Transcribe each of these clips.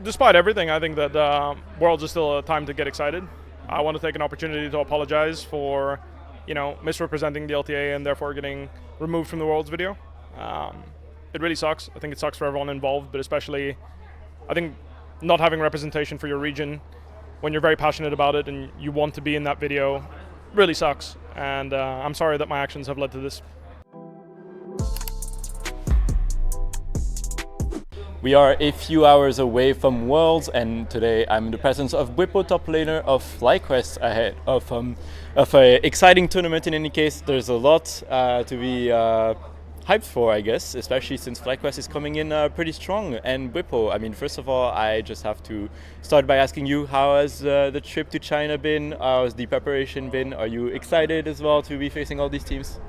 despite everything, I think that Worlds is still a time to get excited. I want to take an opportunity to apologize for, misrepresenting the LTA and therefore getting removed from the Worlds video. It really sucks. I think it sucks for everyone involved, but especially, I think not having representation for your region when you're very passionate about it and you want to be in that video really sucks. And I'm sorry that my actions have led to this. We are a few hours away from Worlds, and today I'm in the presence of Bwipo, top laner of FlyQuest, ahead of an exciting tournament. In any case, there's a lot to be hyped for, I guess, especially since FlyQuest is coming in pretty strong. And Bwipo, I mean, first of all, I just have to start by asking you, how has the trip to China been? How has the preparation been? Are you excited as well to be facing all these teams?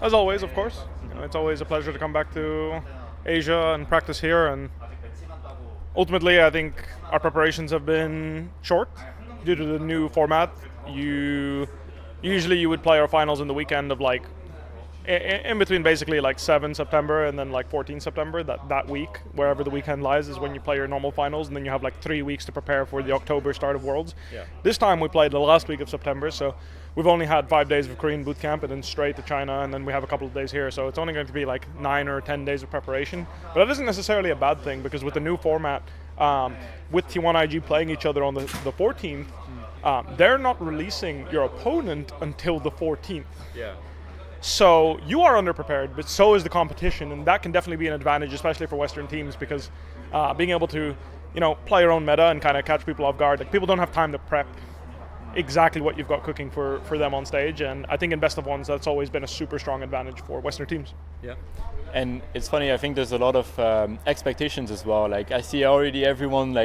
As always, of course. It's always a pleasure to come back to Asia and practice here, and ultimately I think our preparations have been short due to the new format. Usually you would play our finals in the weekend of like in between basically like 7 September and then like 14 September. That week, wherever the weekend lies, is when you play your normal finals, and then you have like 3 weeks to prepare for the October start of Worlds. Yeah. This time we played the last week of September, so we've only had 5 days of Korean boot camp and then straight to China, and then we have a couple of days here, so it's only going to be like 9 or 10 days of preparation. But that isn't necessarily a bad thing, because with the new format, with T1 IG playing each other on the 14th, they're not releasing your opponent until the 14th. Yeah. So you are underprepared, but so is the competition, and that can definitely be an advantage, especially for Western teams, because being able to, play your own meta and kind of catch people off guard. Like, people don't have time to prep exactly what you've got cooking for them on stage, and I think in best of ones that's always been a super strong advantage for Western teams. Yeah. And it's funny, I think there's a lot of expectations as well. Like, I see already everyone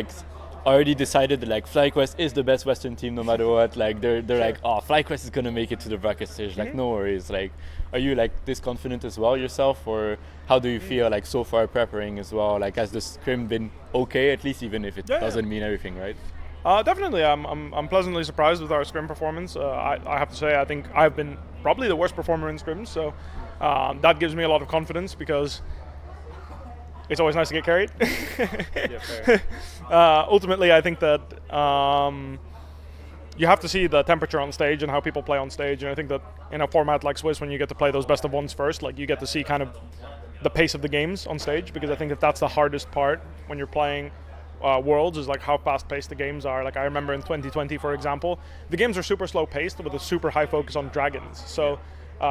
already decided that like FlyQuest is the best Western team no matter what. Like they're sure. Like, oh, FlyQuest is gonna make it to the bracket stage. Like, no worries. Like, are you like this confident as well yourself, or how do you feel like so far preparing as well? Like, has the scrim been okay, at least, even if it doesn't mean everything, right? Definitely, I'm pleasantly surprised with our scrim performance. I have to say, I think I've been probably the worst performer in scrims, so that gives me a lot of confidence, because it's always nice to get carried. Yeah, fair. Ultimately, I think that you have to see the temperature on stage and how people play on stage, and I think that in a format like Swiss, when you get to play those best of ones first, like, you get to see kind of the pace of the games on stage, because I think that that's the hardest part when you're playing Worlds, is like how fast-paced the games are. Like, I remember in 2020, for example, the games are super slow-paced with a super high focus on dragons. So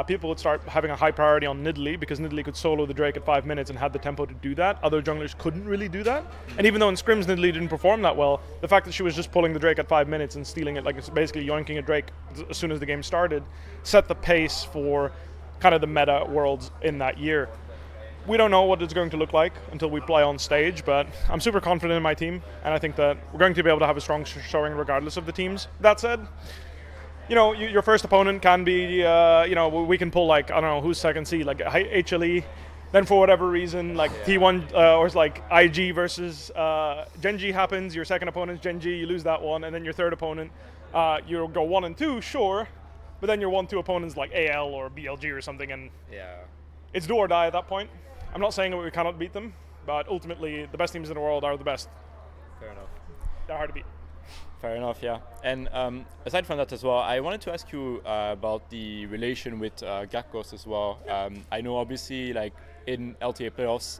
people would start having a high priority on Nidalee, because Nidalee could solo the Drake at 5 minutes and had the tempo to do that. Other junglers couldn't really do that. And even though in scrims Nidalee didn't perform that well, the fact that she was just pulling the Drake at 5 minutes and stealing it, like it's basically yoinking a Drake as soon as the game started, set the pace for kind of the meta Worlds in that year. We don't know what it's going to look like until we play on stage, but I'm super confident in my team, and I think that we're going to be able to have a strong showing regardless of the teams. That said, your first opponent can be, we can pull like, I don't know, who's second seed, like HLE. Then for whatever reason, like T1 or it's like IG versus Gen.G happens, your second opponent's Gen.G, you lose that one, and then your third opponent, you'll go 1 and 2, sure, but then your 1-2 opponent's like AL or BLG or something, and it's do or die at that point. I'm not saying that we cannot beat them, but ultimately the best teams in the world are the best. Fair enough. They're hard to beat. Fair enough, yeah. And aside from that as well, I wanted to ask you about the relation with Gakos as well. I know obviously, like, in LTA playoffs,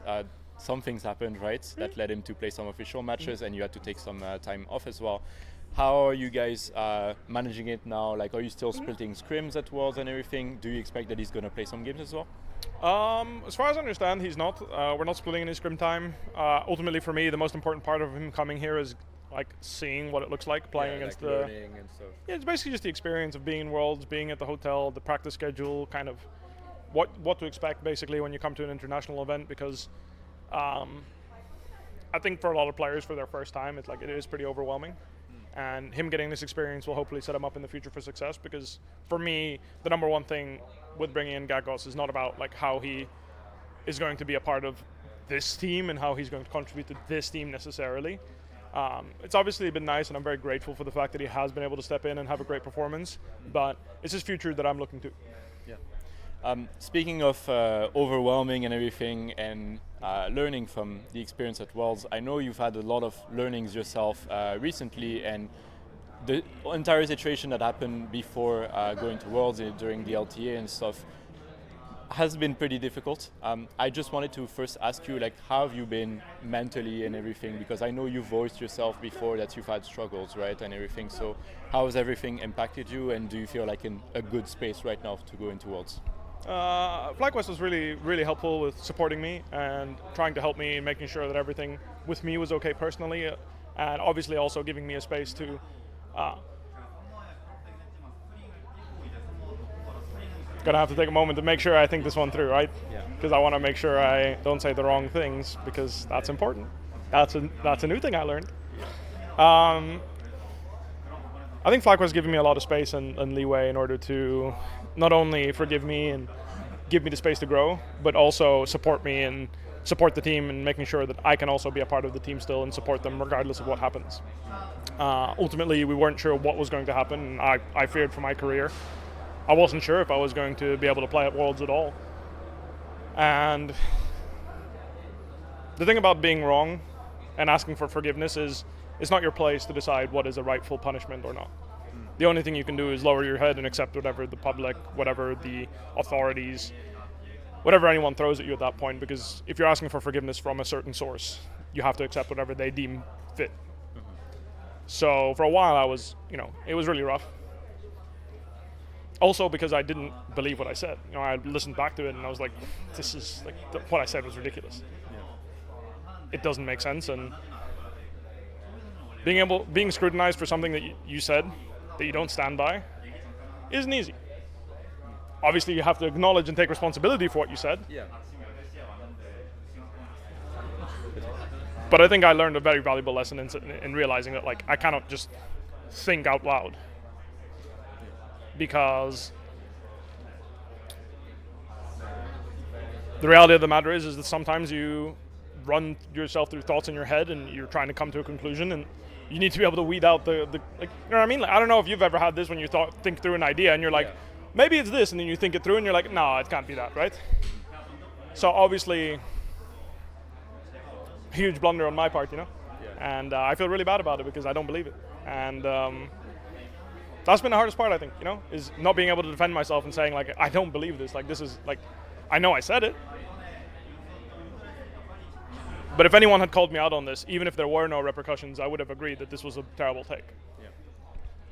some things happened, right? That led him to play some official matches, and you had to take some time off as well. How are you guys managing it now? Like, are you still splitting scrims at Worlds and everything? Do you expect that he's going to play some games as well? As far as I understand, he's not. We're not splitting any scrim time. Ultimately, for me, the most important part of him coming here is like seeing what it looks like playing against like learning and stuff. Yeah, it's basically just the experience of being in Worlds, being at the hotel, the practice schedule, kind of what to expect basically when you come to an international event, because I think for a lot of players for their first time, it is pretty overwhelming. And him getting this experience will hopefully set him up in the future for success, because for me, the number one thing with bringing in Gakos is not about like how he is going to be a part of this team and how he's going to contribute to this team necessarily. It's obviously been nice, and I'm very grateful for the fact that he has been able to step in and have a great performance, but it's his future that I'm looking to. Yeah. Speaking of overwhelming and everything and learning from the experience at Worlds, I know you've had a lot of learnings yourself recently, and the entire situation that happened before going to Worlds during the LTA and stuff has been pretty difficult. I just wanted to first ask you, like, how have you been mentally and everything? Because I know you voiced yourself before that you've had struggles, right, and everything. So how has everything impacted you, and do you feel like in a good space right now to go into Worlds? FlyQuest was really, really helpful with supporting me and trying to help me in making sure that everything with me was okay personally, and obviously also giving me a space to gonna have to take a moment to make sure I think this one through, right? Yeah. Because I want to make sure I don't say the wrong things, because that's important. That's a new thing I learned. I think FlyQuest is giving me a lot of space and leeway in order to not only forgive me and give me the space to grow, but also support me and support the team and making sure that I can also be a part of the team still and support them regardless of what happens. Ultimately, we weren't sure what was going to happen. I feared for my career. I wasn't sure if I was going to be able to play at Worlds at all. And the thing about being wrong and asking for forgiveness is it's not your place to decide what is a rightful punishment or not. The only thing you can do is lower your head and accept whatever the public, whatever the authorities, whatever anyone throws at you at that point, because if you're asking for forgiveness from a certain source, you have to accept whatever they deem fit. So for a while I was, it was really rough. Also because I didn't believe what I said. I listened back to it and I was like, this is like what I said was ridiculous. Yeah. It doesn't make sense, and being scrutinized for something that you said that you don't stand by isn't easy. Obviously you have to acknowledge and take responsibility for what you said. Yeah. But I think I learned a very valuable lesson in realizing that, like, I cannot just think out loud. Because the reality of the matter is that sometimes you run yourself through thoughts in your head and you're trying to come to a conclusion, and you need to be able to weed out the like, you know what I mean? Like, I don't know if you've ever had this when you think through an idea and you're like, maybe it's this, and then you think it through and you're like, no, it can't be that, right? So obviously, huge blunder on my part, and I feel really bad about it because I don't believe it. And that's been the hardest part, I think, is not being able to defend myself and saying, like, I don't believe this. Like, this is, like, I know I said it. But if anyone had called me out on this, even if there were no repercussions, I would have agreed that this was a terrible take.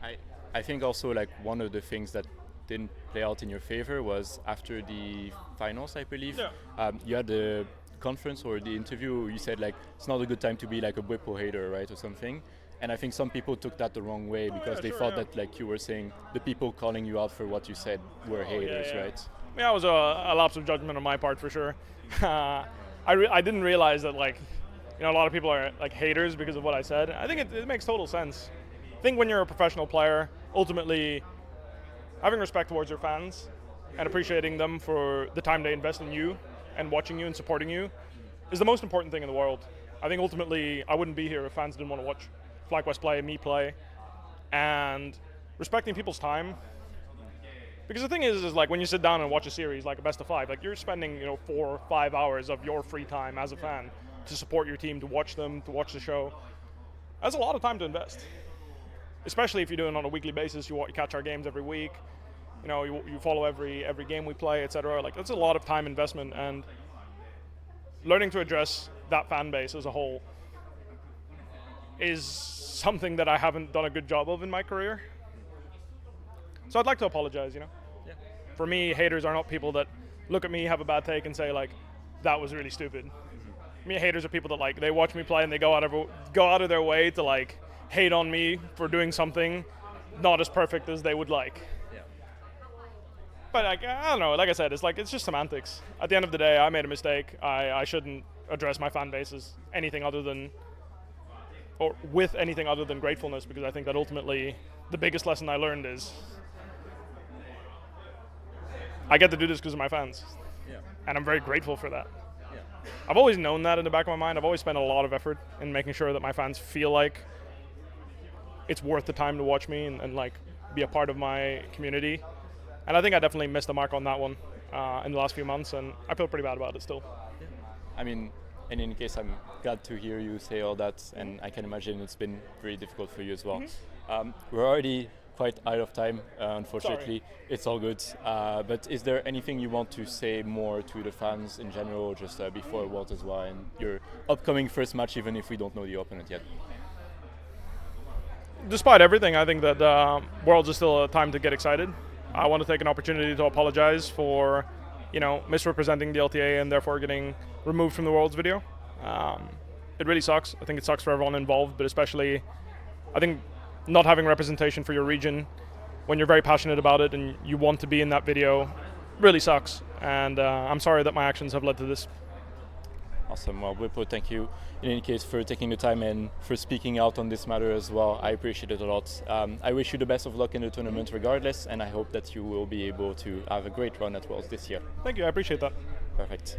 Yeah. I think also, like, one of the things that didn't play out in your favor was after the finals, I believe. Yeah. You had the conference or the interview, you said, like, it's not a good time to be, like, a Bwipo hater, right, or something. And I think some people took that the wrong way because they thought that, like you were saying, the people calling you out for what you said were haters, right? Yeah, it was a lapse of judgment on my part for sure. I didn't realize that, like, a lot of people are like haters because of what I said. I think it makes total sense. I think when you're a professional player, ultimately having respect towards your fans and appreciating them for the time they invest in you and watching you and supporting you is the most important thing in the world. I think ultimately I wouldn't be here if fans didn't want to watch FlyQuest play, me play, and respecting people's time. Because the thing is like when you sit down and watch a series like a best of 5, like you're spending 4 or 5 hours of your free time as a fan to support your team, to watch them, to watch the show. That's a lot of time to invest, especially if you're doing it on a weekly basis. You catch our games every week, you follow every game we play, etc. Like that's a lot of time investment, and learning to address that fan base as a whole is something that I haven't done a good job of in my career. So I'd like to apologize, Yeah. For me, haters are not people that look at me, have a bad take, and say, like, that was really stupid. Mm-hmm. Me, haters are people that, like, they watch me play and they go out of their way to, like, hate on me for doing something not as perfect as they would like. Yeah. But, like, I don't know, like I said, it's just semantics. At the end of the day, I made a mistake. I shouldn't address my fan base as anything other than or with anything other than gratefulness, because I think that ultimately the biggest lesson I learned is I get to do this because of my fans. Yeah. And I'm very grateful for that. Yeah. I've always known that in the back of my mind. I've always spent a lot of effort in making sure that my fans feel like it's worth the time to watch me and like be a part of my community. And I think I definitely missed the mark on that one. in the last few months, and I feel pretty bad about it still. I mean, in any case, I'm glad to hear you say all that, and I can imagine it's been very difficult for you as well. We're already quite out of time, unfortunately. Sorry. It's all good. But is there anything you want to say more to the fans in general, just before Worlds as well, and your upcoming first match, even if we don't know the opponent yet? Despite everything, I think that Worlds is still a time to get excited. I want to take an opportunity to apologize for, misrepresenting the LTA and therefore getting removed from the Worlds video. It really sucks. I think it sucks for everyone involved, but especially, I think not having representation for your region when you're very passionate about it and you want to be in that video really sucks. And I'm sorry that my actions have led to this. Awesome. Well, Bwipo, thank you in any case for taking the time and for speaking out on this matter as well. I appreciate it a lot. I wish you the best of luck in the tournament regardless, and I hope that you will be able to have a great run at Worlds this year. Thank you, I appreciate that. Perfect.